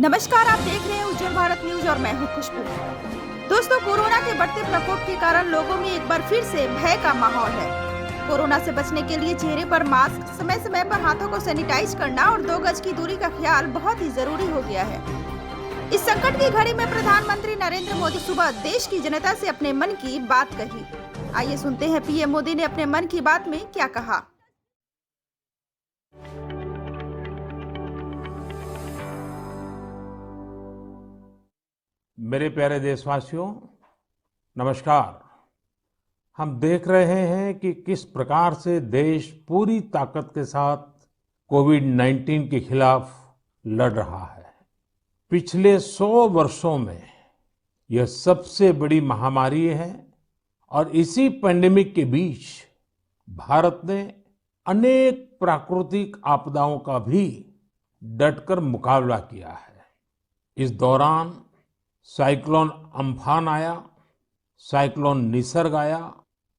नमस्कार, आप देख रहे हैं उज्जवल भारत न्यूज और मैं हूं खुशबू। दोस्तों, कोरोना के बढ़ते प्रकोप के कारण लोगों में एक बार फिर से भय का माहौल है। कोरोना से बचने के लिए चेहरे पर मास्क, समय समय पर हाथों को सैनिटाइज करना और 2 गज की दूरी का ख्याल बहुत ही जरूरी हो गया है। इस संकट की घड़ी में प्रधानमंत्री नरेंद्र मोदी सुबह देश की जनता से अपने मन की बात कही। आइए सुनते हैं पीएम मोदी ने अपने मन की बात में क्या कहा। मेरे प्यारे देशवासियों, नमस्कार। हम देख रहे हैं कि किस प्रकार से देश पूरी ताकत के साथ कोविड-19 के खिलाफ लड़ रहा है। पिछले 100 वर्षों में यह सबसे बड़ी महामारी है और इसी पैंडेमिक के बीच भारत ने अनेक प्राकृतिक आपदाओं का भी डटकर मुकाबला किया है। इस दौरान साइक्लोन अम्फान आया, साइक्लोन निसर्ग आया,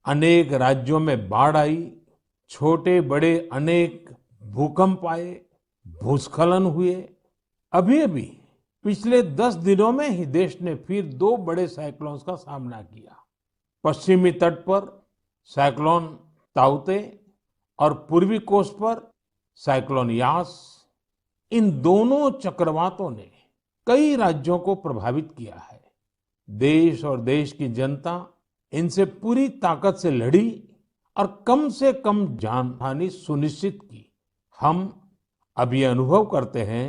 अनेक राज्यों में बाढ़ आई, छोटे बड़े अनेक भूकंप आए, भूस्खलन हुए। अभी अभी पिछले 10 दिनों में ही देश ने फिर 2 बड़े साइक्लोन्स का सामना किया। पश्चिमी तट पर साइक्लोन ताउते और पूर्वी कोस्ट पर साइक्लोन यास। इन दोनों चक्रवातों ने कई राज्यों को प्रभावित किया है। देश और देश की जनता इनसे पूरी ताकत से लड़ी और कम से कम जानहानि सुनिश्चित की। हम अब ये अनुभव करते हैं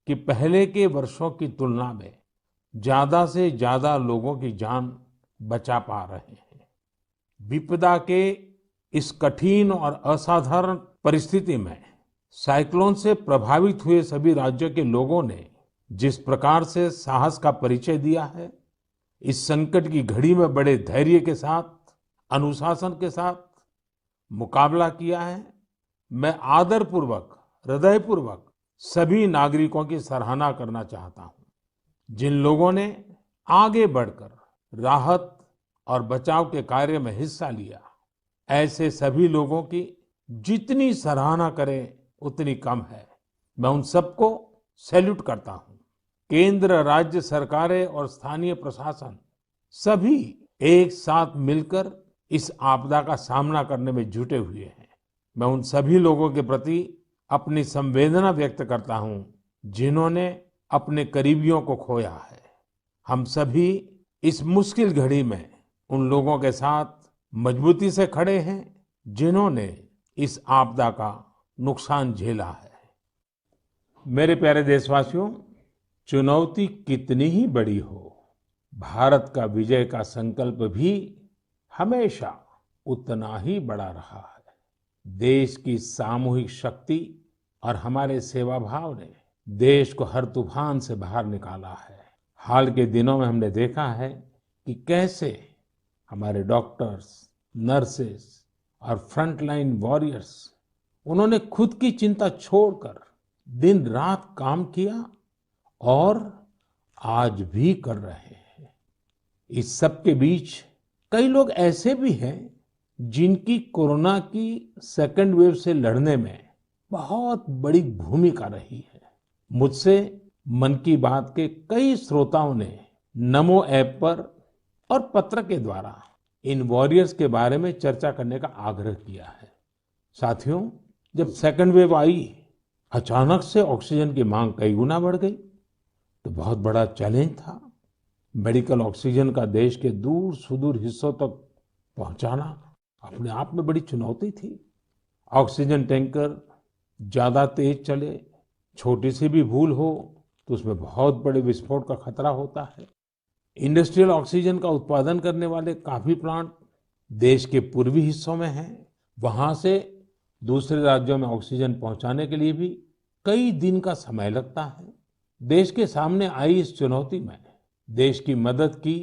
कि पहले के वर्षों की तुलना में ज्यादा से ज्यादा लोगों की जान बचा पा रहे हैं। विपदा के इस कठिन और असाधारण परिस्थिति में साइक्लोन से प्रभावित हुए सभी राज्यों के लोगों ने जिस प्रकार से साहस का परिचय दिया है, इस संकट की घड़ी में बड़े धैर्य के साथ, अनुशासन के साथ मुकाबला किया है, मैं आदरपूर्वक, हृदयपूर्वक सभी नागरिकों की सराहना करना चाहता हूं। जिन लोगों ने आगे बढ़कर राहत और बचाव के कार्य में हिस्सा लिया, ऐसे सभी लोगों की जितनी सराहना करें उतनी कम है। मैं उन सबको सैल्यूट करता हूं। केंद्र, राज्य सरकारें और स्थानीय प्रशासन सभी एक साथ मिलकर इस आपदा का सामना करने में जुटे हुए हैं। मैं उन सभी लोगों के प्रति अपनी संवेदना व्यक्त करता हूं जिन्होंने अपने करीबियों को खोया है। हम सभी इस मुश्किल घड़ी में उन लोगों के साथ मजबूती से खड़े हैं जिन्होंने इस आपदा का नुकसान झेला है। मेरे प्यारे देशवासियों, चुनौती कितनी ही बड़ी हो, भारत का विजय का संकल्प भी हमेशा उतना ही बड़ा रहा है। देश की सामूहिक शक्ति और हमारे सेवा भाव ने देश को हर तूफान से बाहर निकाला है। हाल के दिनों में हमने देखा है कि कैसे हमारे डॉक्टर्स, नर्सेस और फ्रंटलाइन वॉरियर्स, उन्होंने खुद की चिंता छोड़कर दिन रात काम किया और आज भी कर रहे हैं। इस सब के बीच कई लोग ऐसे भी हैं जिनकी कोरोना की सेकंड वेव से लड़ने में बहुत बड़ी भूमिका रही है। मुझसे मन की बात के कई श्रोताओं ने नमो ऐप पर और पत्र के द्वारा इन वॉरियर्स के बारे में चर्चा करने का आग्रह किया है। साथियों, जब सेकंड वेव आई, अचानक से ऑक्सीजन की मांग कई गुना बढ़ गई, तो बहुत बड़ा चैलेंज था। मेडिकल ऑक्सीजन का देश के दूर सुदूर हिस्सों तक पहुंचाना अपने आप में बड़ी चुनौती थी। ऑक्सीजन टैंकर ज्यादा तेज चले, छोटी सी भी भूल हो तो उसमें बहुत बड़े विस्फोट का खतरा होता है। इंडस्ट्रियल ऑक्सीजन का उत्पादन करने वाले काफी प्लांट देश के पूर्वी हिस्सों में हैं। वहां से दूसरे राज्यों में ऑक्सीजन पहुंचाने के लिए भी कई दिन का समय लगता है। देश के सामने आई इस चुनौती में देश की मदद की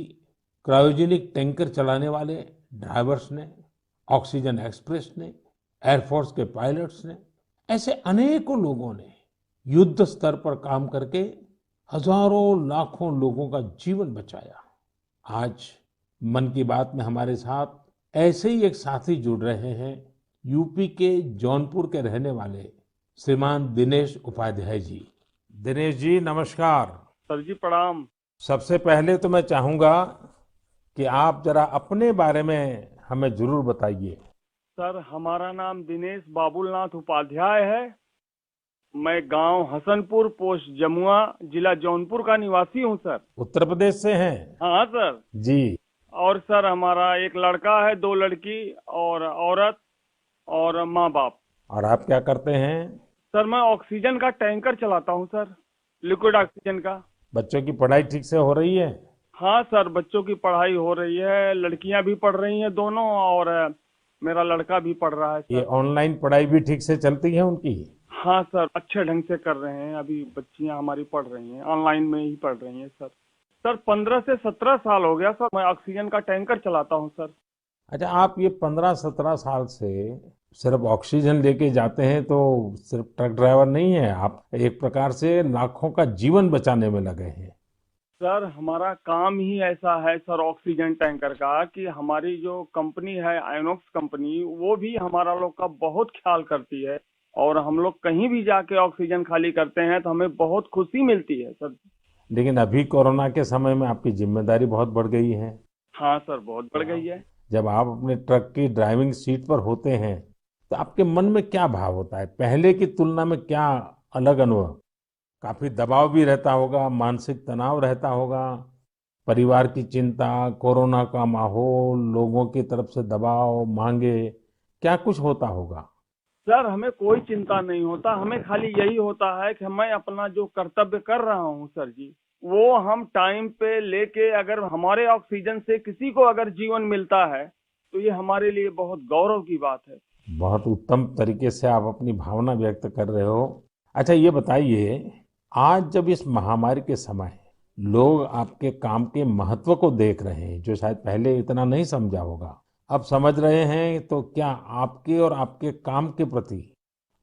क्रायोजेनिक टैंकर चलाने वाले ड्राइवर्स ने, ऑक्सीजन एक्सप्रेस ने, एयरफोर्स के पायलट्स ने, ऐसे अनेकों लोगों ने युद्ध स्तर पर काम करके हजारों लाखों लोगों का जीवन बचाया। आज मन की बात में हमारे साथ ऐसे ही एक साथी जुड़ रहे हैं, यूपी के जौनपुर के रहने वाले श्रीमान दिनेश उपाध्याय जी। दिनेश जी नमस्कार। सर जी प्रणाम। सबसे पहले तो मैं चाहूंगा कि आप जरा अपने बारे में हमें जरूर बताइए। सर हमारा नाम दिनेश बाबुलनाथ उपाध्याय है। मैं गांव हसनपुर पोस्ट जमुआ जिला जौनपुर का निवासी हूं सर। उत्तर प्रदेश से हैं? हाँ सर। जी। और सर हमारा एक लड़का है, दो लड़की और औरत और माँ बाप। और आप क्या करते हैं? सर मैं ऑक्सीजन का टैंकर चलाता हूं सर, लिक्विड ऑक्सीजन का। बच्चों की पढ़ाई ठीक से हो रही है? हाँ सर, बच्चों की पढ़ाई हो रही है, लड़कियां भी पढ़ रही हैं दोनों, और मेरा लड़का भी पढ़ रहा है ये सर। ऑनलाइन पढ़ाई भी ठीक से चलती है उनकी? हाँ सर, अच्छे ढंग से कर रहे हैं। अभी बच्चियां हमारी पढ़ रही हैं, ऑनलाइन में ही पढ़ रही हैं सर। सर 15 से 17 साल हो गया सर, मैं ऑक्सीजन का टैंकर चलाता हूं सर। अच्छा, आप ये 15-17 साल से सिर्फ ऑक्सीजन लेके जाते हैं तो सिर्फ ट्रक ड्राइवर नहीं है आप, एक प्रकार से लाखों का जीवन बचाने में लगे हैं। सर हमारा काम ही ऐसा है सर ऑक्सीजन टैंकर का, कि हमारी जो कंपनी है आइनॉक्स कंपनी, वो भी हमारा लोग का बहुत ख्याल करती है। और हम लोग कहीं भी जाके ऑक्सीजन खाली करते हैं तो हमें बहुत खुशी मिलती है सर। लेकिन अभी कोरोना के समय में आपकी जिम्मेदारी बहुत बढ़ गई है। हाँ सर, बहुत बढ़ गई है। जब आप अपने ट्रक की ड्राइविंग सीट पर होते हैं तो आपके मन में क्या भाव होता है? पहले की तुलना में क्या अलग अनुभव? काफी दबाव भी रहता होगा, मानसिक तनाव रहता होगा, परिवार की चिंता, कोरोना का माहौल, लोगों की तरफ से दबाव, मांगे, क्या कुछ होता होगा? सर हमें कोई चिंता नहीं होता, हमें खाली यही होता है कि मैं अपना जो कर्तव्य कर रहा हूँ सर जी, वो हम टाइम पे लेके, अगर हमारे ऑक्सीजन से किसी को अगर जीवन मिलता है तो ये हमारे लिए बहुत गौरव की बात है। बहुत उत्तम तरीके से आप अपनी भावना व्यक्त कर रहे हो। अच्छा ये बताइए, आज जब इस महामारी के समय लोग आपके काम के महत्व को देख रहे हैं, जो शायद पहले इतना नहीं समझा होगा, अब समझ रहे हैं, तो क्या आपके और आपके काम के प्रति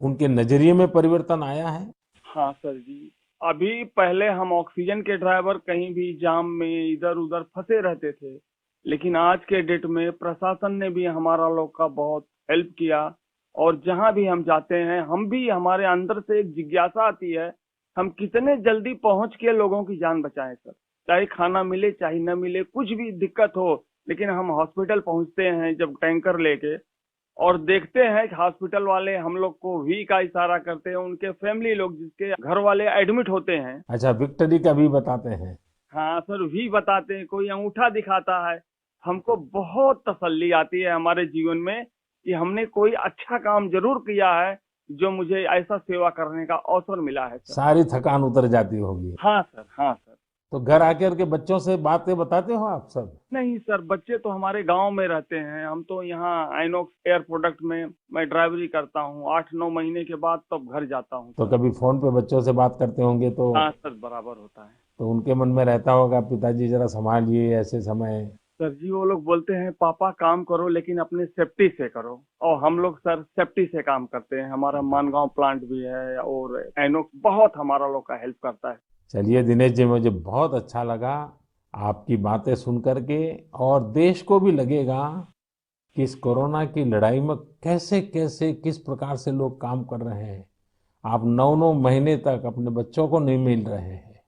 उनके नजरिए में परिवर्तन आया है? हाँ सर जी, अभी पहले हम ऑक्सीजन के ड्राइवर कहीं भी जाम में इधर उधर फंसे रहते थे, लेकिन आज के डेट में प्रशासन ने भी हमारा लोग का बहुत हेल्प किया। और जहां भी हम जाते हैं, हम भी, हमारे अंदर से एक जिज्ञासा आती है, हम कितने जल्दी पहुंच के लोगों की जान बचाएं सर। चाहे खाना मिले चाहे न मिले, कुछ भी दिक्कत हो, लेकिन हम हॉस्पिटल पहुंचते हैं जब टैंकर लेके, और देखते हैं कि हॉस्पिटल वाले हम लोग को वी का इशारा करते हैं, उनके फैमिली लोग जिसके घर वाले एडमिट होते हैं। अच्छा, विक्ट्री का भी बताते हैं? हाँ सर, वी बताते हैं, कोई अंगूठा दिखाता है। हमको बहुत तसल्ली आती है हमारे जीवन में कि हमने कोई अच्छा काम जरूर किया है, जो मुझे ऐसा सेवा करने का अवसर मिला है सर। सारी थकान उतर जाती होगी। हाँ सर, हाँ सर। तो घर आकर के बच्चों से बातें बताते हो आप सब? नहीं सर, बच्चे तो हमारे गांव में रहते हैं, हम तो यहाँ आइनॉक्स एयर प्रोडक्ट में मैं ड्राइवरी करता हूँ। 8-9 महीने के बाद तब घर जाता हूँ तो सर। कभी फोन पे बच्चों से बात करते होंगे हाँ सर, बराबर होता है। तो उनके मन में रहता होगा, पिताजी जरा संभालिए ऐसे समय। सर जी वो लोग बोलते हैं पापा काम करो लेकिन अपने सेफ्टी से करो, और हम लोग सर सेफ्टी से काम करते हैं। हमारा मानगांव प्लांट भी है और आइनॉक्स बहुत हमारा लोग का हेल्प करता है। चलिए दिनेश जी, मुझे बहुत अच्छा लगा आपकी बातें सुन करके, और देश को भी लगेगा कि इस कोरोना की लड़ाई में कैसे कैसे किस प्रकार से लोग काम कर रहे हैं। आप 9-9 महीने तक अपने बच्चों को नहीं मिल रहे हैं,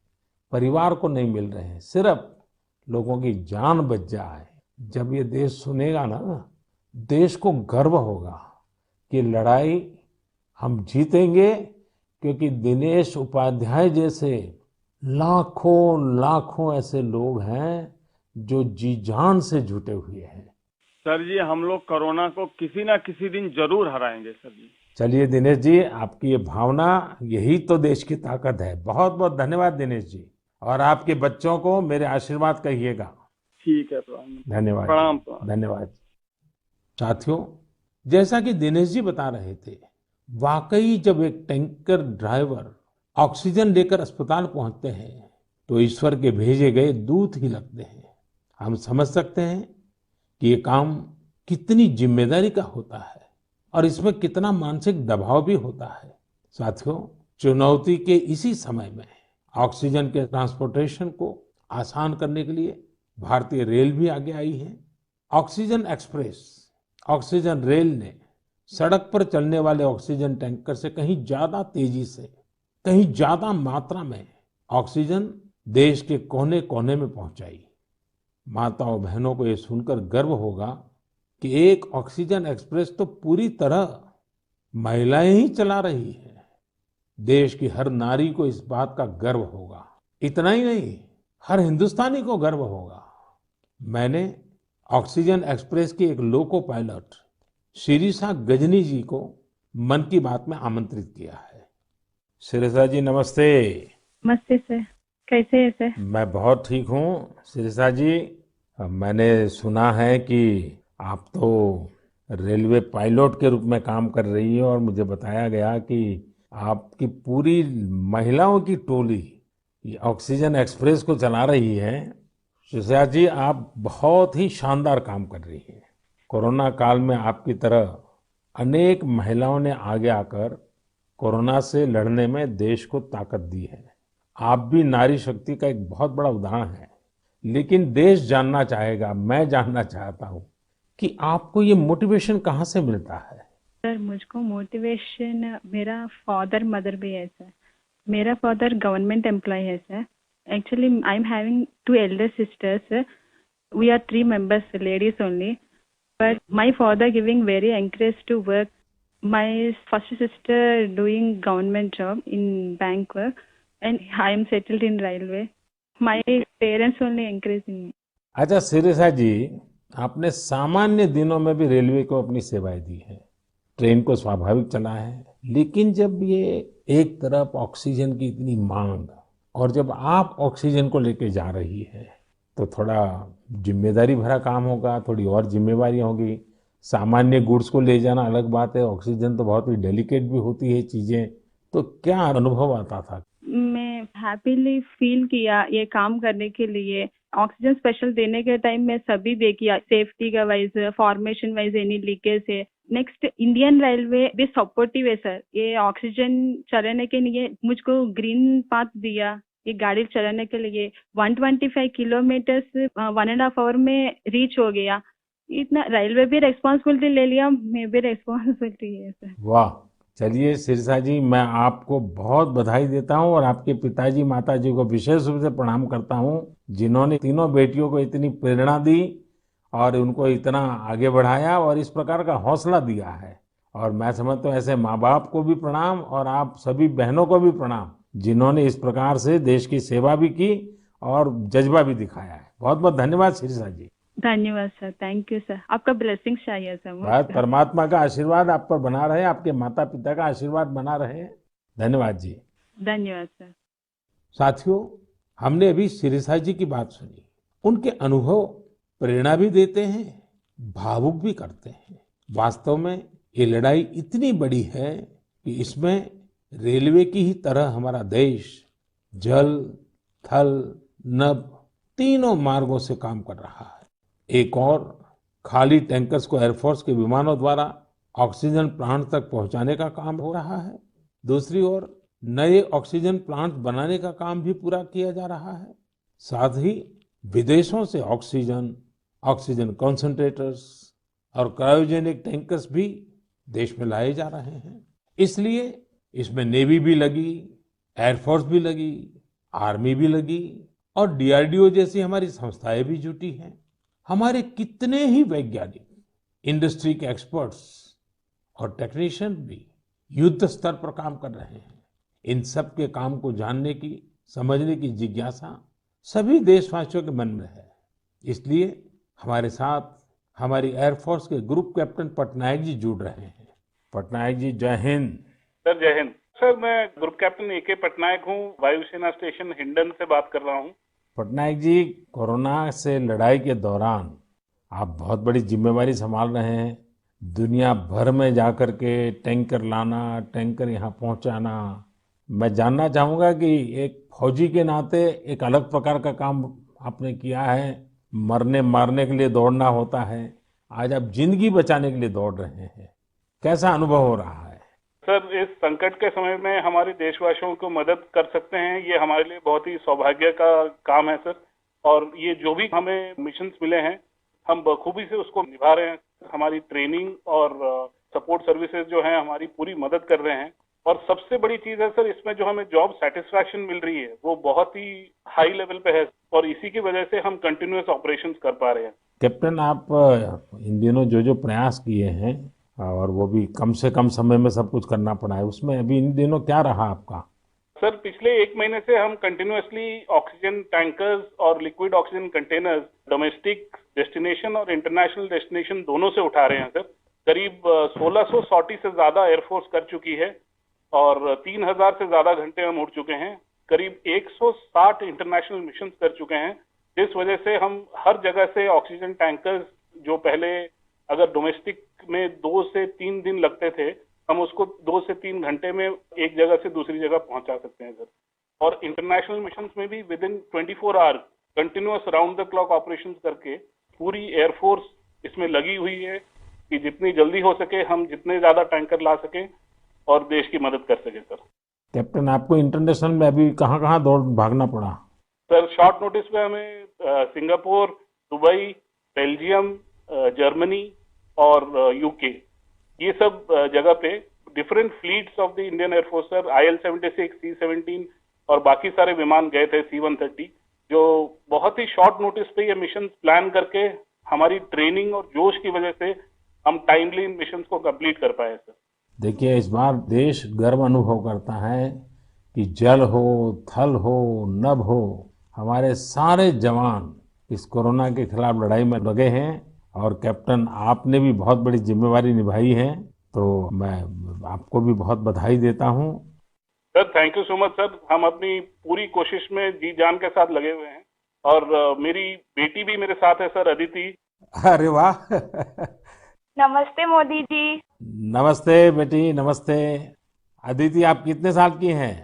परिवार को नहीं मिल रहे हैं, सिर्फ लोगों की जान बच जाए। जब ये देश सुनेगा ना, देश को गर्व होगा कि लड़ाई हम जीतेंगे, क्योंकि दिनेश उपाध्याय जैसे लाखों लाखों ऐसे लोग हैं जो जी जान से जुटे हुए हैं। सर जी हम लोग कोरोना को किसी ना किसी दिन जरूर हराएंगे सर जी। चलिए दिनेश जी, आपकी ये भावना, यही तो देश की ताकत है। बहुत बहुत धन्यवाद दिनेश जी, और आपके बच्चों को मेरे आशीर्वाद कहिएगा। ठीक है, प्रणाम। धन्यवाद। प्रणाम प्रणाम। धन्यवाद। साथियों, जैसा कि दिनेश जी बता रहे थे, वाकई जब एक टैंकर ड्राइवर ऑक्सीजन लेकर अस्पताल पहुंचते हैं तो ईश्वर के भेजे गए दूत ही लगते हैं। हम समझ सकते हैं कि ये काम कितनी जिम्मेदारी का होता है और इसमें कितना मानसिक दबाव भी होता है। साथियों, चुनौती के इसी समय में ऑक्सीजन के ट्रांसपोर्टेशन को आसान करने के लिए भारतीय रेल भी आगे आई है। ऑक्सीजन एक्सप्रेस, ऑक्सीजन रेल ने सड़क पर चलने वाले ऑक्सीजन टैंकर से कहीं ज्यादा तेजी से कहीं ज्यादा मात्रा में ऑक्सीजन देश के कोने कोने में पहुंचाई। माताओं बहनों को ये सुनकर गर्व होगा कि एक ऑक्सीजन एक्सप्रेस तो पूरी तरह महिलाएं ही चला रही हैं। देश की हर नारी को इस बात का गर्व होगा। इतना ही नहीं, हर हिंदुस्तानी को गर्व होगा। मैंने ऑक्सीजन एक्सप्रेस की एक लोको पायलट शिरीषा गजनी जी को मन की बात में आमंत्रित किया है। शिरीषा जी नमस्ते। नमस्ते सर, कैसे है सर? मैं बहुत ठीक हूँ शिरीषा जी। मैंने सुना है कि आप तो रेलवे पायलट के रूप में काम कर रही हैं और मुझे बताया गया कि आपकी पूरी महिलाओं की टोली ये ऑक्सीजन एक्सप्रेस को चला रही है। शिरीषा जी आप बहुत ही शानदार काम कर रही हैं। कोरोना काल में आपकी तरह अनेक महिलाओं ने आगे आकर कोरोना से लड़ने में देश को ताकत दी है। आप भी नारी शक्ति का एक बहुत बड़ा उदाहरण है। लेकिन देश जानना चाहेगा, मैं जानना चाहता हूँ कि आपको ये मोटिवेशन कहाँ से मिलता है? सर मुझको मोटिवेशन मेरा फादर मदर भी है सर। मेरा फादर गवर्नमेंट एम्प्लॉय है sir. Actually I am having 2 elder sisters. We are 3 members, ladies only. But my father giving very encourage to work. My first sister doing government job in bank work, and I am settled in railway. My parents only encouraging me. अच्छा शिरीषा जी, आपने सामान्य दिनों में भी railway को अपनी सेवाएं दी हैं, ट्रेन को स्वाभाविक चला है। लेकिन जब ये एक तरफ ऑक्सीजन की इतनी मांग और जब आप ऑक्सीजन को लेके जा रही है तो थोड़ा जिम्मेदारी भरा काम होगा, थोड़ी और जिम्मेवारियां होगी। सामान्य गुड्स को ले जाना अलग बात है, ऑक्सीजन तो बहुत ही डेलिकेट भी होती है चीजें। तो क्या अनुभव आता था? मैं हैप्पीली फील किया ये काम करने के लिए। ऑक्सीजन स्पेशल देने के टाइम में सभी देखिए सेफ्टी का wise, formation wise any leakage है। नेक्स्ट इंडियन रेलवे भी सपोर्टिव है सर। ये ऑक्सीजन चलाने के लिए मुझको ग्रीन पाथ दिया ये गाड़ी चलाने के लिए। 125 किलोमीटर 1.5 आवर में रीच हो गया। इतना रेलवे भी रेस्पॉन्सिबिलिटी ले लिया, मैं भी रेस्पॉन्सिबिलिटी है सर। वाह, चलिए शिरीषा जी, मैं आपको बहुत बधाई देता हूं और आपके पिताजी माताजी को विशेष रूप से प्रणाम करता हूं, जिन्होंने तीनों बेटियों को इतनी प्रेरणा दी और उनको इतना आगे बढ़ाया और इस प्रकार का हौसला दिया है। और मैं समझता हूं ऐसे माँ बाप को भी प्रणाम और आप सभी बहनों को भी प्रणाम, जिन्होंने इस प्रकार से देश की सेवा भी की और जज्बा भी दिखाया है। बहुत बहुत धन्यवाद शिरीषा जी। धन्यवाद सर, थैंक यू सर। आपका ब्लेसिंग चाहिए सर। बस परमात्मा का आशीर्वाद आप पर बना रहे, आपके माता पिता का आशीर्वाद बना रहे। धन्यवाद जी। धन्यवाद सर। साथियों, हमने अभी शिरीषा जी की बात सुनी। उनके अनुभव प्रेरणा भी देते हैं, भावुक भी करते हैं। वास्तव में ये लड़ाई इतनी बड़ी है कि इसमें रेलवे की ही तरह हमारा देश जल, थल, नभ तीनों मार्गों से काम कर रहा है। एक और खाली टैंकर्स को एयरफोर्स के विमानों द्वारा ऑक्सीजन प्लांट तक पहुंचाने का काम हो रहा है। दूसरी ओर नए ऑक्सीजन प्लांट बनाने का काम भी पूरा किया जा रहा है। साथ ही विदेशों से ऑक्सीजन, ऑक्सीजन कंसंट्रेटर्स और क्रायोजेनिक टैंकर्स भी देश में लाए जा रहे हैं। इसलिए इसमें नेवी भी लगी, एयरफोर्स भी लगी, आर्मी भी लगी और डीआरडीओ जैसी हमारी संस्थाएं भी जुटी हैं। हमारे कितने ही वैज्ञानिक, इंडस्ट्री के एक्सपर्ट्स और टेक्नीशियन भी युद्ध स्तर पर काम कर रहे हैं। इन सब के काम को जानने की, समझने की जिज्ञासा सभी देशवासियों के मन में है। इसलिए हमारे साथ हमारी एयरफोर्स के ग्रुप कैप्टन पटनायक जी जुड़ रहे हैं। पटनायक जी जय हिंद। सर जय हिंद। सर मैं ग्रुप कैप्टन ए.के. पटनायक हूँ, वायुसेना स्टेशन हिंडन से बात कर रहा हूँ। पटनायक जी, कोरोना से लड़ाई के दौरान आप बहुत बड़ी जिम्मेवारी संभाल रहे हैं। दुनिया भर में जाकर के टैंकर लाना, टैंकर यहाँ पहुँचाना। मैं जानना चाहूँगा कि एक फौजी के नाते एक अलग प्रकार का काम आपने किया है। मरने मारने के लिए दौड़ना होता है, आज आप जिंदगी बचाने के लिए दौड़ रहे हैं। कैसा अनुभव हो रहा है? सर इस संकट के समय में हमारे देशवासियों को मदद कर सकते हैं, ये हमारे लिए बहुत ही सौभाग्य का काम है सर। और ये जो भी हमें मिशंस मिले हैं हम बखूबी से उसको निभा रहे हैं। हमारी ट्रेनिंग और सपोर्ट सर्विसेज जो हैं हमारी पूरी मदद कर रहे हैं। और सबसे बड़ी चीज है सर, इसमें जो हमें जॉब सेटिस्फैक्शन मिल रही है वो बहुत ही हाई लेवल पे है, और इसी की वजह से हम कंटिन्यूअस ऑपरेशंस कर पा रहे हैं। कैप्टन, आप इन दिनों जो जो प्रयास किए हैं और वो भी कम से कम समय में सब कुछ करना पड़ा है, उसमें अभी इन दिनों क्या रहा आपका? सर पिछले 1 महीने से हम कंटिन्यूअसली ऑक्सीजन टैंकर्स और liquid oxygen containers domestic destination और इंटरनेशनल डेस्टिनेशन दोनों से उठा रहे हैं सर। करीब 1600 सॉर्टी से ज्यादा एयरफोर्स कर चुकी है और 3000 से ज्यादा घंटे हम उड़ चुके हैं। करीब 160 इंटरनेशनल मिशन कर चुके हैं, जिस वजह से हम हर जगह से ऑक्सीजन टैंकर्स, जो पहले अगर डोमेस्टिक में 2 से 3 दिन लगते थे, हम उसको 2 से 3 घंटे में एक जगह से दूसरी जगह पहुंचा सकते हैं सर। और इंटरनेशनल मिशन में भी within 24 hour continuous round the clock operation करके पूरी एयरफोर्स इसमें लगी हुई है कि जितनी जल्दी हो सके हम जितने ज्यादा टैंकर ला सकें और देश की मदद कर सके सर। कैप्टन, आपको इंटरनेशनल में अभी कहाँ कहाँ दौड़ भागना पड़ा? सर शॉर्ट नोटिस पे हमें सिंगापुर, दुबई, बेल्जियम, जर्मनी और यूके, ये सब जगह पे different fleets of the Indian air force sir, IL-76, C-17 और बाकी सारे विमान गए थे, C-130, जो बहुत ही शॉर्ट नोटिस पे ये मिशन प्लान करके हमारी ट्रेनिंग और जोश की वजह से हम टाइमली इन मिशन को कंप्लीट कर पाए सर। देखिए, इस बार देश गर्व अनुभव करता है कि जल हो, थल हो, नभ हो, हमारे सारे जवान इस कोरोना के खिलाफ लड़ाई में लगे हैं। और कैप्टन, आपने भी बहुत बड़ी जिम्मेवारी निभाई है, तो मैं आपको भी बहुत बधाई देता हूँ। Sir thank you so much sir. हम अपनी पूरी कोशिश में जी जान के साथ लगे हुए हैं और मेरी बेटी भी मेरे साथ है सर, अदिति। अरे वाह! नमस्ते मोदी जी। नमस्ते बेटी, नमस्ते। अदिति, आप कितने साल की हैं?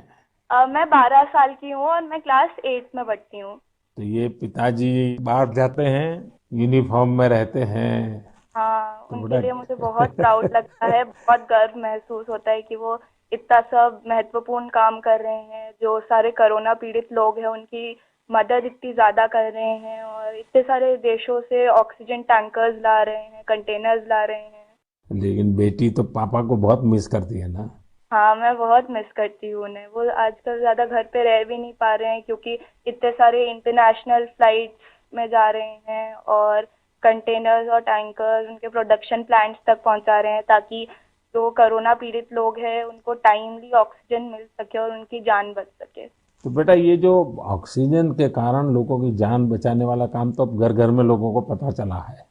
मैं 12 साल की हूँ और मैं क्लास 8 में पढ़ती हूँ। तो ये पिताजी बाहर जाते हैं, यूनिफॉर्म में रहते हैं। हाँ, तो उनके लिए मुझे बहुत प्राउड लगता है, बहुत गर्व महसूस होता है कि वो इतना सब महत्वपूर्ण काम कर रहे हैं। जो सारे कोरोना पीड़ित लोग हैं उनकी मदद इतनी ज्यादा कर रहे हैं और इतने सारे देशों से ऑक्सीजन टैंकर्स ला रहे हैं, कंटेनर्स ला रहे हैं। लेकिन बेटी तो पापा को बहुत मिस करती है ना? हाँ, मैं बहुत मिस करती हूँ उन्हें। वो आजकल ज्यादा घर पे रह भी नहीं पा रहे हैं क्योंकि इतने सारे इंटरनेशनल फ्लाइट्स में जा रहे हैं और कंटेनर्स और टैंकर्स उनके प्रोडक्शन प्लांट्स तक पहुंचा रहे हैं, ताकि जो कोरोना पीड़ित लोग हैं उनको टाइमली ऑक्सीजन मिल सके और उनकी जान बच सके। तो बेटा, ये जो ऑक्सीजन के कारण लोगों की जान बचाने वाला काम तो अब घर घर में लोगों को पता चला है।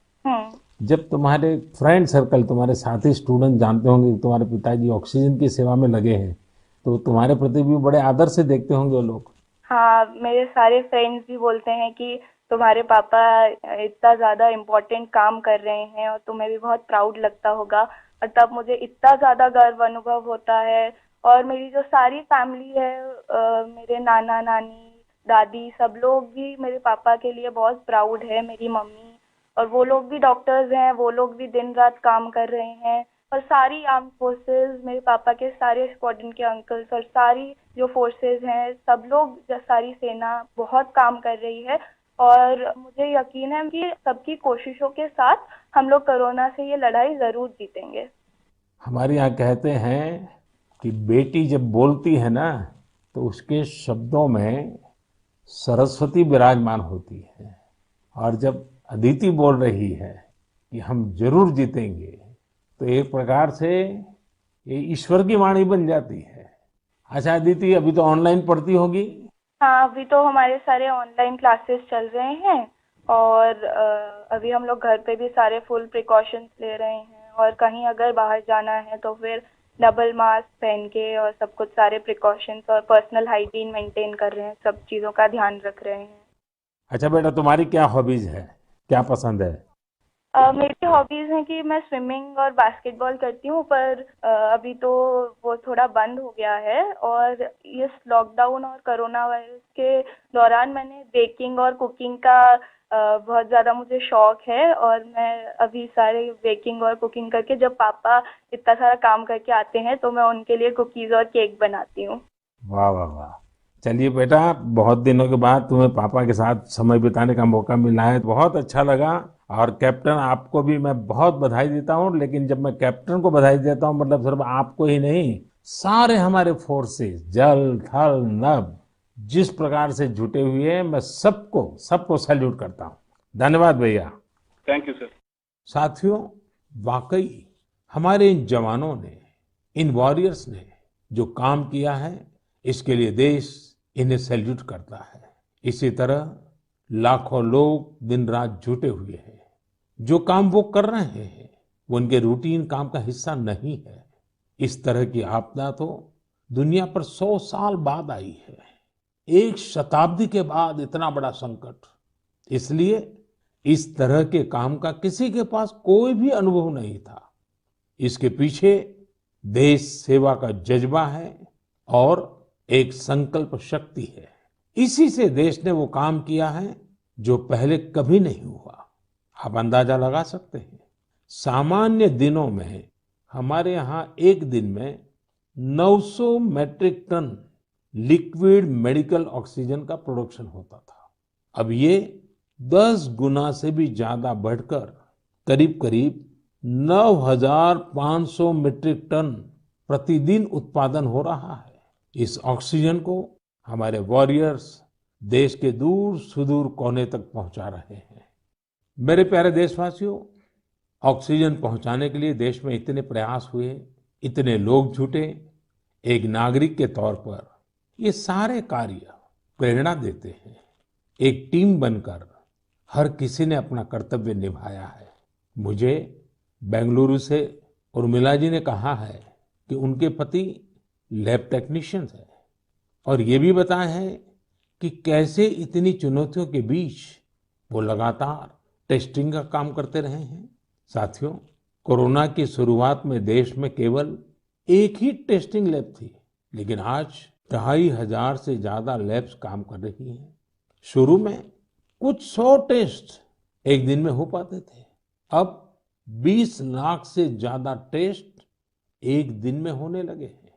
जब तुम्हारे फ्रेंड सर्कल, तुम्हारे साथी स्टूडेंट जानते होंगे कि तुम्हारे पिताजी ऑक्सीजन की सेवा में लगे हैं, तो तुम्हारे प्रति भी बड़े आदर से देखते होंगे वो लोग। हाँ, मेरे सारे फ्रेंड्स भी बोलते हैं कि तुम्हारे पापा इतना ज्यादा इम्पोर्टेंट काम कर रहे हैं और तुम्हें भी बहुत प्राउड लगता होगा। और तब मुझे इतना ज्यादा गर्व अनुभव होता है। और मेरी जो सारी फैमिली है, मेरे नाना नानी, दादी, सब लोग भी मेरे पापा के लिए बहुत प्राउड है। मेरी मम्मी, और वो लोग भी डॉक्टर्स हैं, वो लोग भी दिन रात काम कर रहे हैं। और सारी आर्म फोर्सेस, मेरे पापा के सारे स्क्वाड्रन के अंकल्स और सारी जो फोर्सेस हैं, सब लोग, सारी सेना बहुत काम कर रही है। और मुझे यकीन है कि सबकी कोशिशों के साथ हम लोग कोरोना से ये लड़ाई जरूर जीतेंगे। हमारे यहाँ कहते हैं कि बेटी जब बोलती है ना, तो उसके शब्दों में सरस्वती विराजमान होती है। और जब अदिति बोल रही है कि हम जरूर जीतेंगे, तो एक प्रकार से ये ईश्वर की वाणी बन जाती है। अच्छा अदिति, अभी तो ऑनलाइन पढ़ती होगी? हाँ, अभी तो हमारे सारे ऑनलाइन क्लासेस चल रहे हैं और अभी हम लोग घर पे भी सारे फुल प्रिकॉशंस ले रहे हैं। और कहीं अगर बाहर जाना है तो फिर डबल मास्क पहन के और सब कुछ सारे प्रिकॉशंस और पर्सनल हाइजीन मेंटेन कर रहे हैं, सब चीज़ों का ध्यान रख रहे हैं। अच्छा बेटा, तुम्हारी क्या हॉबीज है, क्या पसंद है? मेरी हॉबीज हैं कि मैं स्विमिंग और बास्केटबॉल करती हूँ, पर अभी तो वो थोड़ा बंद हो गया है। और इस लॉकडाउन और कोरोना वायरस के दौरान मैंने बेकिंग और कुकिंग का बहुत ज़्यादा मुझे शौक है। और मैं अभी सारे बेकिंग और कुकिंग करके, जब पापा इतना सारा काम करके आते हैं तो मैं उनके लिए कुकीज़ और केक बनाती हूँ। वाह वाह वाह! चलिए बेटा, बहुत दिनों के बाद तुम्हें पापा के साथ समय बिताने का मौका मिला है, बहुत अच्छा लगा। और कैप्टन, आपको भी मैं बहुत बधाई देता हूँ। लेकिन जब मैं कैप्टन को बधाई देता हूँ, मतलब सिर्फ आपको ही नहीं, सारे हमारे फोर्सेस जल थल नभ जिस प्रकार से जुटे हुए हैं, मैं सबको सबको सैल्यूट करता हूँ। धन्यवाद भैया। Thank you sir. साथियों, वाकई हमारे इन जवानों ने, इन वॉरियर्स ने जो काम किया है, इसके लिए देश इन्हें सैल्यूट करता है। इसी तरह लाखों लोग दिन रात जुटे हुए हैं। जो काम वो कर रहे हैं वो उनके रूटीन काम का हिस्सा नहीं है। इस तरह की आपदा तो दुनिया पर 100 साल बाद आई है, एक शताब्दी के बाद इतना बड़ा संकट। इसलिए इस तरह के काम का किसी के पास कोई भी अनुभव नहीं था। इसके पीछे देश सेवा का जज्बा है और एक संकल्प शक्ति है। इसी से देश ने वो काम किया है जो पहले कभी नहीं हुआ। आप अंदाजा लगा सकते हैं, सामान्य दिनों में हमारे यहाँ एक दिन में 900 metric ton liquid medical oxygen का प्रोडक्शन होता था। अब ये 10 गुना से भी ज्यादा बढ़कर करीब करीब 9,500 मीट्रिक टन प्रतिदिन उत्पादन हो रहा है। इस ऑक्सीजन को हमारे वॉरियर्स देश के दूर सुदूर कोने तक पहुंचा रहे हैं। मेरे प्यारे देशवासियों, ऑक्सीजन पहुंचाने के लिए देश में इतने प्रयास हुए, इतने लोग जुटे। एक नागरिक के तौर पर ये सारे कार्य प्रेरणा देते हैं। एक टीम बनकर हर किसी ने अपना कर्तव्य निभाया है। मुझे बेंगलुरु से उर्मिला जी ने कहा है कि उनके पति लैब टेक्नीशियन है और ये भी बताया है कि कैसे इतनी चुनौतियों के बीच वो लगातार टेस्टिंग का काम करते रहे हैं। साथियों, कोरोना की शुरुआत में देश में केवल एक ही टेस्टिंग लैब थी, लेकिन आज 2,500 से ज्यादा लैब्स काम कर रही हैं। शुरू में कुछ 100 टेस्ट एक दिन में हो पाते थे, अब 20 लाख से ज्यादा टेस्ट एक दिन में होने लगे हैं।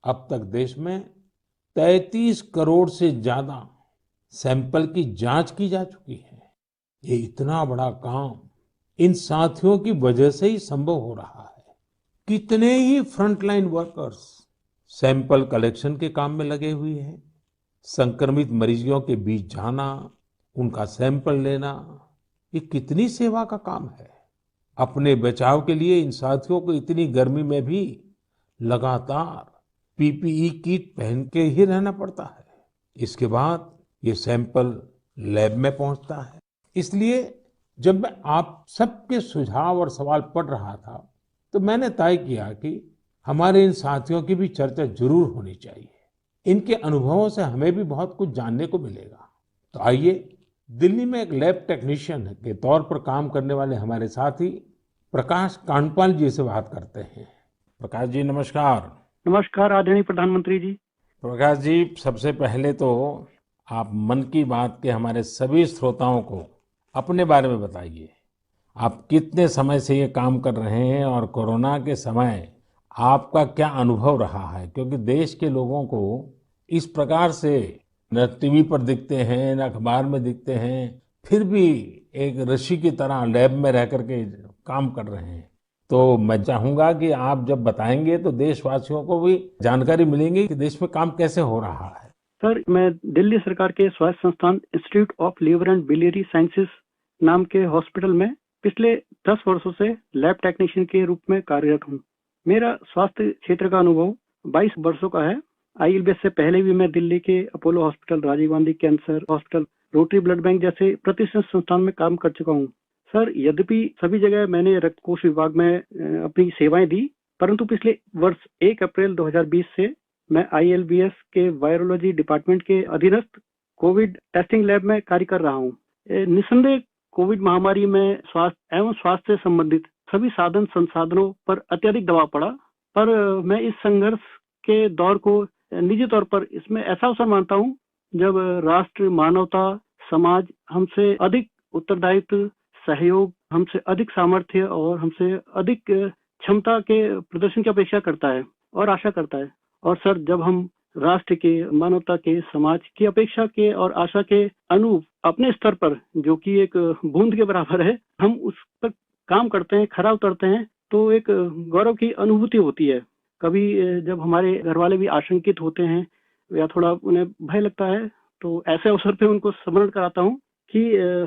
अब तक देश में 33 करोड़ से ज्यादा सैंपल की जांच की जा चुकी है। ये इतना बड़ा काम इन साथियों की वजह से ही संभव हो रहा है। कितने ही फ्रंटलाइन वर्कर्स सैंपल कलेक्शन के काम में लगे हुए हैं। संक्रमित मरीजों के बीच जाना, उनका सैंपल लेना, ये कितनी सेवा का काम है। अपने बचाव के लिए इन साथियों को इतनी गर्मी में भी लगातार पीपीई किट पहन के ही रहना पड़ता है। इसके बाद ये सैंपल लैब में पहुंचता है। इसलिए जब मैं आप सबके सुझाव और सवाल पढ़ रहा था तो मैंने तय किया कि हमारे इन साथियों की भी चर्चा जरूर होनी चाहिए। इनके अनुभवों से हमें भी बहुत कुछ जानने को मिलेगा। तो आइए दिल्ली में एक लैब टेक्नीशियन के तौर पर काम करने वाले हमारे साथी प्रकाश कांडपाल जी से बात करते हैं। प्रकाश जी, नमस्कार। नमस्कार आदरणीय प्रधानमंत्री जी। प्रकाश जी, सबसे पहले तो आप मन की बात के हमारे सभी श्रोताओं को अपने बारे में बताइए। आप कितने समय से ये काम कर रहे हैं और कोरोना के समय आपका क्या अनुभव रहा है? क्योंकि देश के लोगों को इस प्रकार से न टीवी पर दिखते हैं, न अखबार में दिखते हैं, फिर भी एक ऋषि की तरह लैब में रह करके काम कर रहे हैं। तो मैं चाहूंगा कि आप जब बताएंगे तो देशवासियों को भी जानकारी मिलेंगी कि देश में काम कैसे हो रहा है। सर, मैं दिल्ली सरकार के स्वास्थ्य संस्थान institute of liver and biliary sciences नाम के हॉस्पिटल में पिछले 10 वर्षों से लैब टेक्नीशियन के रूप में कार्यरत हूँ। मेरा स्वास्थ्य क्षेत्र का अनुभव 22 वर्षों का है। आईएलबीएस से पहले भी मैं दिल्ली के Apollo hospital, Rajiv Gandhi cancer hospital, rotary blood bank जैसे प्रतिष्ठित संस्थान में काम कर चुका हूँ। सर, यद्यपि सभी जगह मैंने रक्त कोष विभाग में अपनी सेवाएं दी, परंतु पिछले वर्ष 1 अप्रैल 2020 से मैं आईएलबीएस के वायरोलॉजी डिपार्टमेंट के अधीनस्थ कोविड टेस्टिंग लैब में कार्य कर रहा हूँ। निस्संदेह कोविड महामारी में स्वास्थ्य एवं स्वास्थ्य से संबंधित सभी साधन संसाधनों पर अत्यधिक दबाव पड़ा, पर मैं इस संघर्ष के दौर को निजी तौर पर इसमें ऐसा अवसर मानता हूँ जब राष्ट्र, मानवता, समाज हमसे अधिक उत्तरदायित्व, सहयोग, हमसे अधिक सामर्थ्य और हमसे अधिक क्षमता के प्रदर्शन की अपेक्षा करता है और आशा करता है। और सर, जब हम राष्ट्र के, मानवता के, समाज की अपेक्षा के और आशा के अनुरूप अपने स्तर पर, जो कि एक बूंद के बराबर है, हम उस पर काम करते हैं, खरा उतरते हैं, तो एक गौरव की अनुभूति होती है। कभी जब हमारे घर वाले भी आशंकित होते हैं या थोड़ा उन्हें भय लगता है, तो ऐसे अवसर पे उनको स्मरण कराता हूँ कि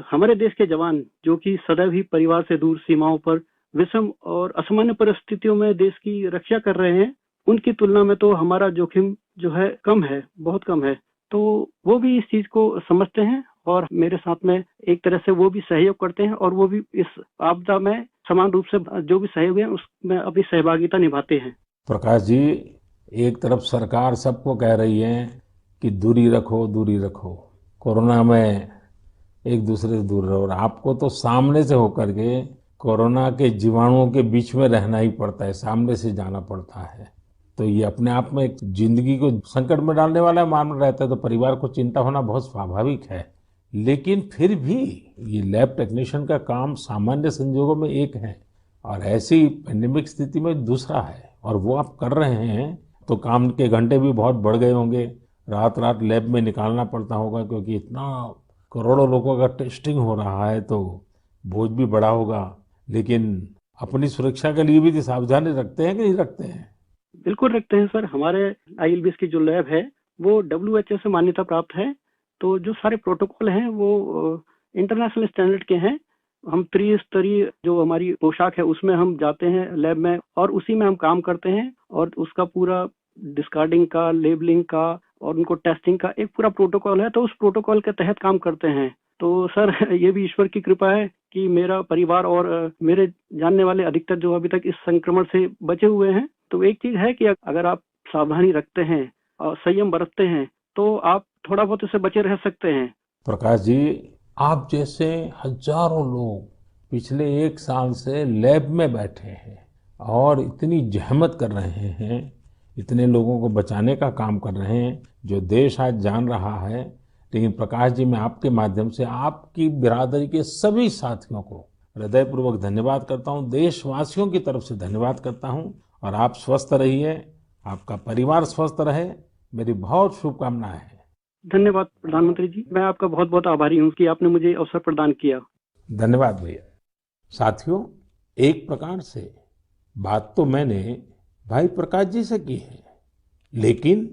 हमारे देश के जवान जो कि सदैव ही परिवार से दूर सीमाओं पर विषम और असामान्य परिस्थितियों में देश की रक्षा कर रहे हैं, उनकी तुलना में तो हमारा जोखिम जो है कम है, बहुत कम है। तो वो भी इस चीज को समझते हैं और मेरे साथ में एक तरह से वो भी सहयोग करते हैं और वो भी इस आपदा में समान रूप से जो भी सहयोग है उसमें अपनी सहभागिता निभाते हैं। प्रकाश जी, एक तरफ सरकार सबको कह रही है कि दूरी रखो, दूरी रखो, कोरोना में एक दूसरे से दूर रहो, और आपको तो सामने से होकर के कोरोना के जीवाणुओं के बीच में रहना ही पड़ता है, सामने से जाना पड़ता है। तो ये अपने आप में एक जिंदगी को संकट में डालने वाला मामला रहता है, तो परिवार को चिंता होना बहुत स्वाभाविक है। लेकिन फिर भी ये लैब टेक्नीशियन का काम सामान्य संजोगों में एक है और ऐसी पेंडेमिक स्थिति में दूसरा है, और वो आप कर रहे हैं तो काम के घंटे भी बहुत बढ़ गए होंगे, रात रात लैब में निकालना पड़ता होगा, क्योंकि इतना करोड़ों लोगों का टेस्टिंग हो रहा है तो बोझ भी बड़ा होगा। लेकिन अपनी सुरक्षा के लिए भी तो सावधानी रखते हैं कि नहीं रखते हैं? बिल्कुल रखते हैं सर। हमारे आईएलबीएस की जो लैब है वो WHO से मान्यता प्राप्त है, तो जो सारे प्रोटोकॉल हैं वो इंटरनेशनल स्टैंडर्ड के हैं। हम त्रिस्तरीय जो हमारी पोशाक है उसमें हम जाते हैं लैब में और उसी में हम काम करते हैं, और उसका पूरा डिस्कार्डिंग का, लेबलिंग का और उनको टेस्टिंग का एक पूरा प्रोटोकॉल है, तो उस प्रोटोकॉल के तहत काम करते हैं। तो सर ये भी ईश्वर की कृपा है कि मेरा परिवार और मेरे जानने वाले अधिकतर जो अभी तक इस संक्रमण से बचे हुए हैं। तो एक चीज है कि अगर आप सावधानी रखते हैं और संयम बरतते हैं तो आप थोड़ा बहुत इससे बचे रह सकते हैं। प्रकाश जी, आप जैसे हजारों लोग पिछले 1 साल से लैब में बैठे हैं और इतनी जहमत कर रहे हैं, इतने लोगों को बचाने का काम कर रहे हैं, जो देश आज जान रहा है। लेकिन प्रकाश जी, मैं आपके माध्यम से आपकी बिरादरी के सभी साथियों को हृदयपूर्वक धन्यवाद करता हूं, देशवासियों की तरफ से धन्यवाद करता हूं, और आप स्वस्थ रहिए, आपका परिवार स्वस्थ रहे, मेरी बहुत शुभकामनाएं हैं। धन्यवाद प्रधानमंत्री जी, मैं आपका बहुत बहुत आभारी हूँ कि आपने मुझे अवसर प्रदान किया। धन्यवाद भैया। साथियों, एक प्रकार से बात तो मैंने भाई प्रकाश जी से की है, लेकिन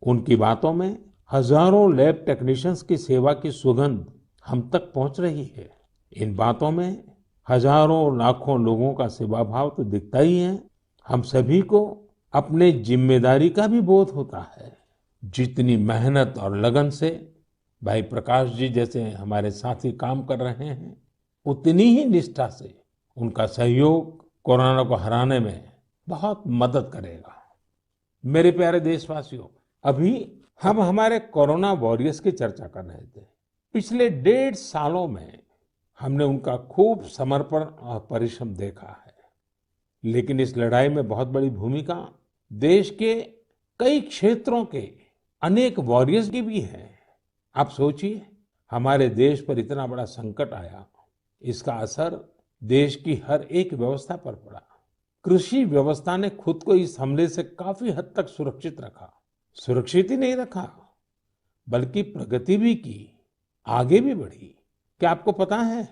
उनकी बातों में हजारों लैब टेक्नीशियंस की सेवा की सुगंध हम तक पहुंच रही है। इन बातों में हजारों लाखों लोगों का सेवा भाव तो दिखता ही है। हम सभी को अपने जिम्मेदारी का भी बोध होता है। जितनी मेहनत और लगन से भाई प्रकाश जी जैसे हमारे साथी काम कर रहे हैं, उतनी ही निष्ठा से उनका सहयोग कोरोना को हराने में बहुत मदद करेगा। मेरे प्यारे देशवासियों, अभी हम हमारे कोरोना वॉरियर्स की चर्चा कर रहे थे। पिछले 1.5 सालों में हमने उनका खूब समर्पण और परिश्रम देखा है, लेकिन इस लड़ाई में बहुत बड़ी भूमिका देश के कई क्षेत्रों के अनेक वॉरियर्स की भी है। आप सोचिए, हमारे देश पर इतना बड़ा संकट आया, इसका असर देश की हर एक व्यवस्था पर पड़ा। कृषि व्यवस्था ने खुद को इस हमले से काफी हद तक सुरक्षित रखा। सुरक्षित ही नहीं रखा, बल्कि प्रगति भी की, आगे भी बढ़ी। क्या आपको पता है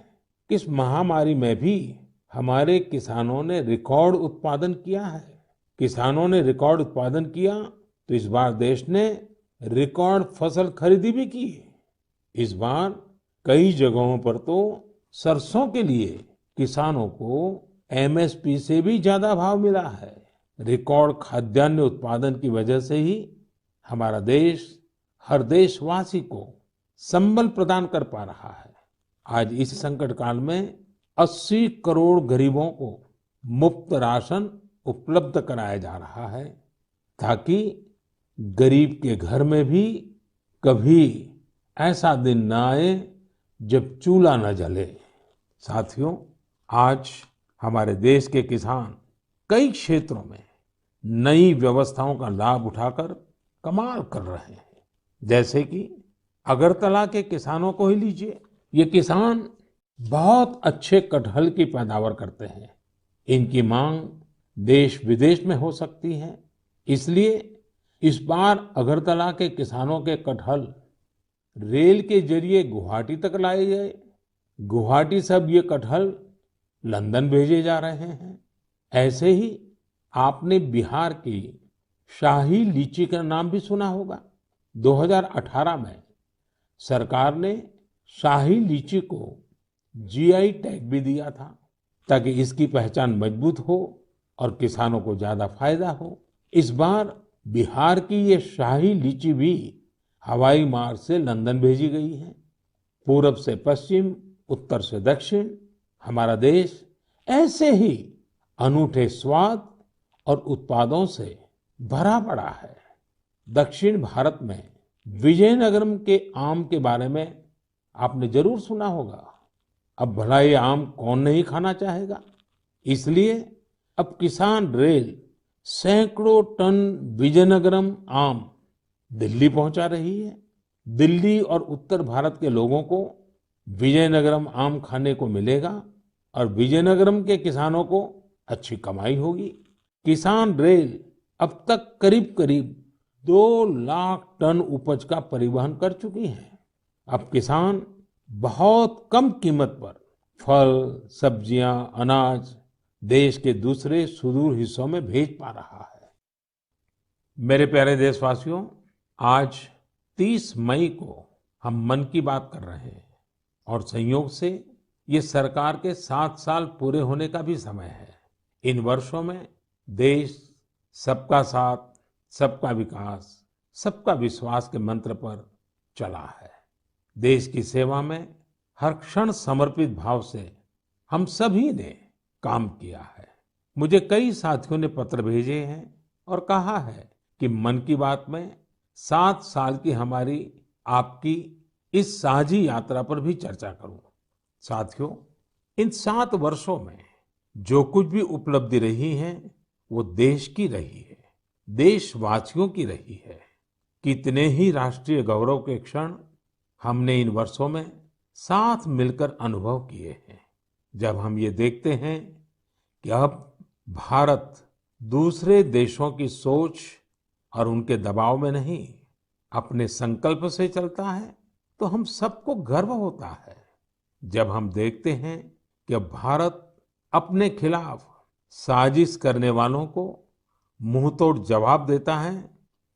कि इस महामारी में भी हमारे किसानों ने रिकॉर्ड उत्पादन किया है? किसानों ने रिकॉर्ड उत्पादन किया तो इस बार देश ने रिकॉर्ड फसल खरीदी भी की। इस बार कई जगहों पर तो सरसों के लिए किसानों को MSP से भी ज्यादा भाव मिला है। रिकॉर्ड खाद्यान्न उत्पादन की वजह से ही हमारा देश हर देशवासी को संबल प्रदान कर पा रहा है। आज इस संकट काल में 80 करोड़ गरीबों को मुफ्त राशन उपलब्ध कराया जा रहा है, ताकि गरीब के घर में भी कभी ऐसा दिन न आए जब चूल्हा न जले। साथियों, आज हमारे देश के किसान कई क्षेत्रों में नई व्यवस्थाओं का लाभ उठाकर कमाल कर रहे हैं। जैसे कि अगरतला के किसानों को ही लीजिए। ये किसान बहुत अच्छे कटहल की पैदावार करते हैं। इनकी मांग देश विदेश में हो सकती है, इसलिए इस बार अगरतला के किसानों के कटहल रेल के जरिए गुवाहाटी तक लाए गए। गुवाहाटी से अब ये कटहल लंदन भेजे जा रहे हैं। ऐसे ही आपने बिहार की शाही लीची का नाम भी सुना होगा। 2018 में सरकार ने शाही लीची को जीआई टैग भी दिया था ताकि इसकी पहचान मजबूत हो और किसानों को ज्यादा फायदा हो। इस बार बिहार की ये शाही लीची भी हवाई मार्ग से लंदन भेजी गई है। पूरब से पश्चिम, उत्तर से दक्षिण, हमारा देश ऐसे ही अनूठे स्वाद और उत्पादों से भरा पड़ा है। दक्षिण भारत में विजयनगरम के आम के बारे में आपने जरूर सुना होगा। अब भला ये आम कौन नहीं खाना चाहेगा। इसलिए अब किसान रेल सैकड़ों टन विजयनगरम आम दिल्ली पहुंचा रही है। दिल्ली और उत्तर भारत के लोगों को विजयनगरम आम खाने को मिलेगा और विजयनगरम के किसानों को अच्छी कमाई होगी। किसान रेल अब तक करीब करीब 2 लाख टन उपज का परिवहन कर चुकी है। अब किसान बहुत कम कीमत पर फल, सब्जियां, अनाज देश के दूसरे सुदूर हिस्सों में भेज पा रहा है। मेरे प्यारे देशवासियों, आज 30 मई को हम मन की बात कर रहे हैं और संयोग से ये सरकार के 7 साल पूरे होने का भी समय है। इन वर्षों में देश सबका साथ, सबका विकास, सबका विश्वास के मंत्र पर चला है। देश की सेवा में हर क्षण समर्पित भाव से हम सभी ने काम किया है। मुझे कई साथियों ने पत्र भेजे हैं और कहा है कि मन की बात में 7 साल की हमारी आपकी इस साझी यात्रा पर भी चर्चा करूं। साथियों, इन 7 वर्षों में जो कुछ भी उपलब्धि रही है वो देश की रही है, देशवासियों की रही है। कितने ही राष्ट्रीय गौरव के क्षण हमने इन वर्षों में साथ मिलकर अनुभव किए हैं। जब हम ये देखते हैं कि अब भारत दूसरे देशों की सोच और उनके दबाव में नहीं, अपने संकल्प से चलता है, तो हम सबको गर्व होता है। जब हम देखते हैं कि अब भारत अपने खिलाफ साजिश करने वालों को मुंहतोड़ जवाब देता है,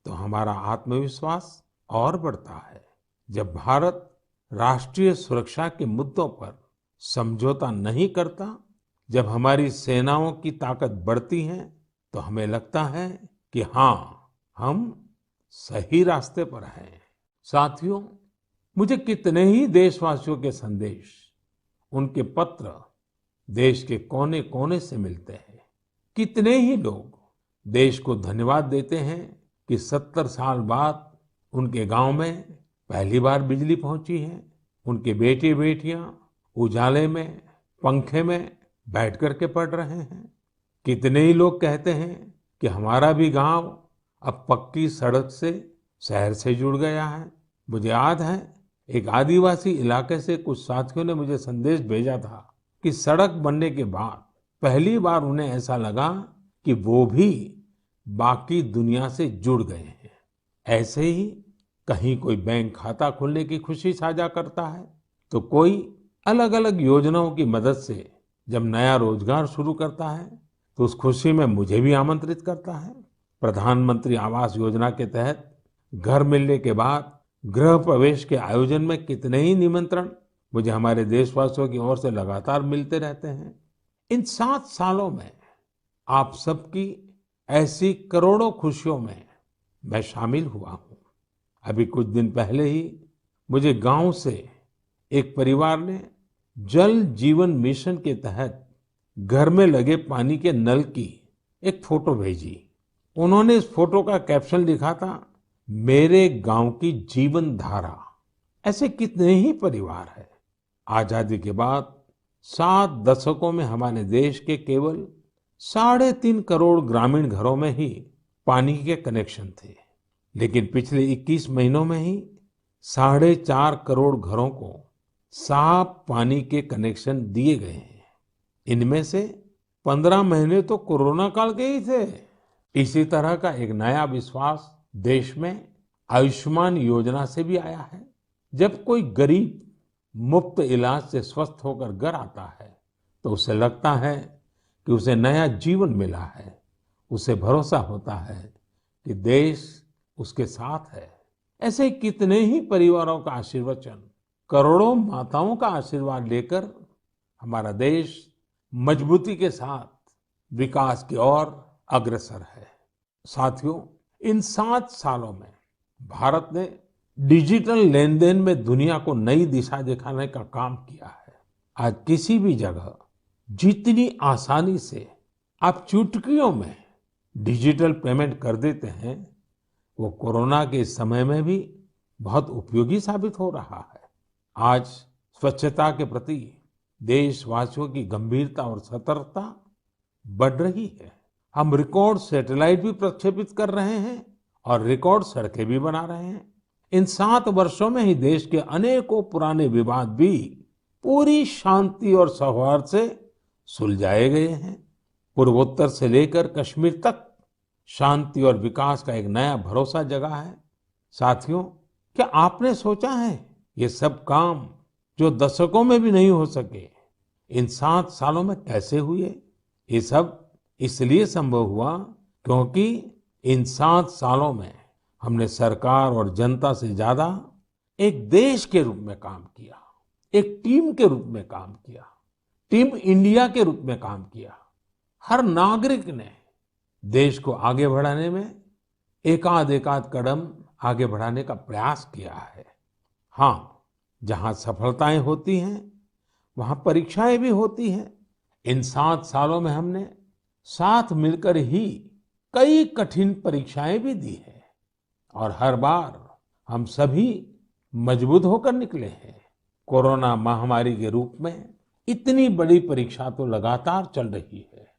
तो हमारा आत्मविश्वास और बढ़ता है। जब भारत राष्ट्रीय सुरक्षा के मुद्दों पर समझौता नहीं करता, जब हमारी सेनाओं की ताकत बढ़ती है, तो हमें लगता है कि हाँ, हम सही रास्ते पर हैं। साथियों, मुझे कितने ही देशवासियों के संदेश, उनके पत्र देश के कोने कोने से मिलते हैं। कितने ही लोग देश को धन्यवाद देते हैं कि 70 साल बाद उनके गांव में पहली बार बिजली पहुंची है। उनके बेटे बेटियां उजाले में, पंखे में बैठ करके पढ़ रहे हैं। कितने ही लोग कहते हैं कि हमारा भी गांव अब पक्की सड़क से शहर से जुड़ गया है। मुझे याद है, एक आदिवासी इलाके से कुछ साथियों ने मुझे संदेश भेजा था कि सड़क बनने के बाद पहली बार उन्हें ऐसा लगा कि वो भी बाकी दुनिया से जुड़ गए हैं। ऐसे ही कहीं कोई बैंक खाता खोलने की खुशी साझा करता है, तो कोई अलग अलग योजनाओं की मदद से जब नया रोजगार शुरू करता है, तो उस खुशी में मुझे भी आमंत्रित करता है। प्रधानमंत्री आवास योजना के तहत घर मिलने के बाद गृह प्रवेश के आयोजन में कितने ही निमंत्रण मुझे हमारे देशवासियों की ओर से लगातार मिलते रहते हैं। इन 7 सालों में आप सबकी ऐसी करोड़ों खुशियों में मैं शामिल हुआ हूं। अभी कुछ दिन पहले ही मुझे गांव से एक परिवार ने जल जीवन मिशन के तहत घर में लगे पानी के नल की एक फोटो भेजी। उन्होंने इस फोटो का कैप्शन लिखा था, मेरे गांव की जीवन धारा। ऐसे कितने ही परिवार हैं। आजादी के बाद 7 दशकों में हमारे देश के केवल 3.5 करोड़ ग्रामीण घरों में ही पानी के कनेक्शन थे, लेकिन पिछले 21 महीनों में ही 4.5 करोड़ घरों को साफ पानी के कनेक्शन दिए गए हैं। इनमें से 15 महीने तो कोरोना काल के ही थे। इसी तरह का एक नया विश्वास देश में आयुष्मान योजना से भी आया है। जब कोई गरीब मुफ्त इलाज से स्वस्थ होकर घर आता है, तो उसे लगता है कि उसे नया जीवन मिला है। उसे भरोसा होता है कि देश उसके साथ है। ऐसे कितने ही परिवारों का आशीर्वचन, करोड़ों माताओं का आशीर्वाद लेकर हमारा देश मजबूती के साथ विकास की ओर अग्रसर है। साथियों, इन 7 सालों में भारत ने डिजिटल लेन देन में दुनिया को नई दिशा दिखाने का काम किया है। आज किसी भी जगह जितनी आसानी से आप चुटकियों में डिजिटल पेमेंट कर देते हैं, वो कोरोना के इस समय में भी बहुत उपयोगी साबित हो रहा है। आज स्वच्छता के प्रति देशवासियों की गंभीरता और सतर्कता बढ़ रही है। हम रिकॉर्ड सैटेलाइट भी प्रक्षेपित कर रहे हैं और रिकॉर्ड सड़कें भी बना रहे हैं। इन 7 वर्षों में ही देश के अनेकों पुराने विवाद भी पूरी शांति और सौहार्द से सुलझाए गए हैं। पूर्वोत्तर से लेकर कश्मीर तक शांति और विकास का एक नया भरोसा जगा है। साथियों, क्या आपने सोचा है ये सब काम जो दशकों में भी नहीं हो सके, इन 7 सालों में कैसे हुए? ये सब इसलिए संभव हुआ क्योंकि इन 7 सालों में हमने सरकार और जनता से ज्यादा एक देश के रूप में काम किया, एक टीम के रूप में काम किया, टीम इंडिया के रूप में काम किया। हर नागरिक ने देश को आगे बढ़ाने में एकाध कदम आगे बढ़ाने का प्रयास किया है। हाँ, जहां सफलताएं होती हैं वहां परीक्षाएं भी होती हैं। इन 7 सालों में हमने साथ मिलकर ही कई कठिन परीक्षाएं भी दी है और हर बार हम सभी मजबूत होकर निकले हैं। कोरोना महामारी के रूप में इतनी बड़ी परीक्षा तो लगातार चल रही है।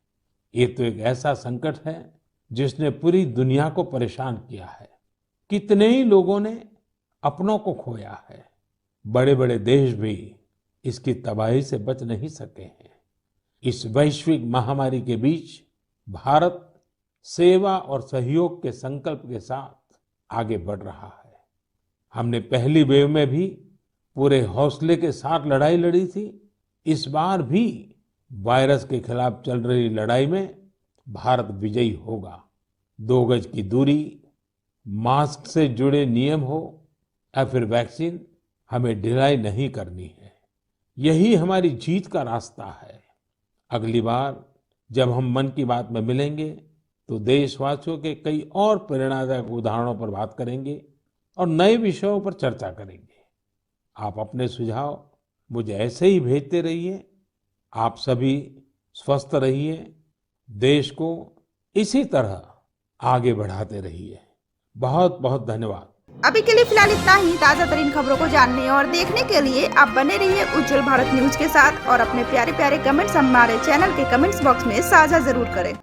ये तो एक ऐसा संकट है जिसने पूरी दुनिया को परेशान किया है। कितने ही लोगों ने अपनों को खोया है। बड़े बड़े देश भी इसकी तबाही से बच नहीं सके हैं। इस वैश्विक महामारी के बीच भारत सेवा और सहयोग के संकल्प के साथ आगे बढ़ रहा है। हमने पहली वेव में भी पूरे हौसले के साथ लड़ाई लड़ी थी। इस बार भी वायरस के खिलाफ चल रही लड़ाई में भारत विजयी होगा। 2 गज की दूरी, मास्क से जुड़े नियम हो या फिर वैक्सीन, हमें ढिलाई नहीं करनी है। यही हमारी जीत का रास्ता है। अगली बार जब हम मन की बात में मिलेंगे तो देशवासियों के कई और प्रेरणादायक उदाहरणों पर बात करेंगे और नए विषयों पर चर्चा करेंगे। आप अपने सुझाव मुझे ऐसे ही भेजते रहिए। आप सभी स्वस्थ रहिए, देश को इसी तरह आगे बढ़ाते रहिए। बहुत बहुत धन्यवाद। अभी के लिए फिलहाल इतना ही। ताजा तरीन खबरों को जानने और देखने के लिए आप बने रहिए उज्जवल भारत न्यूज के साथ और अपने प्यारे प्यारे कमेंट्स हमारे चैनल के कमेंट्स बॉक्स में साझा जरूर करें।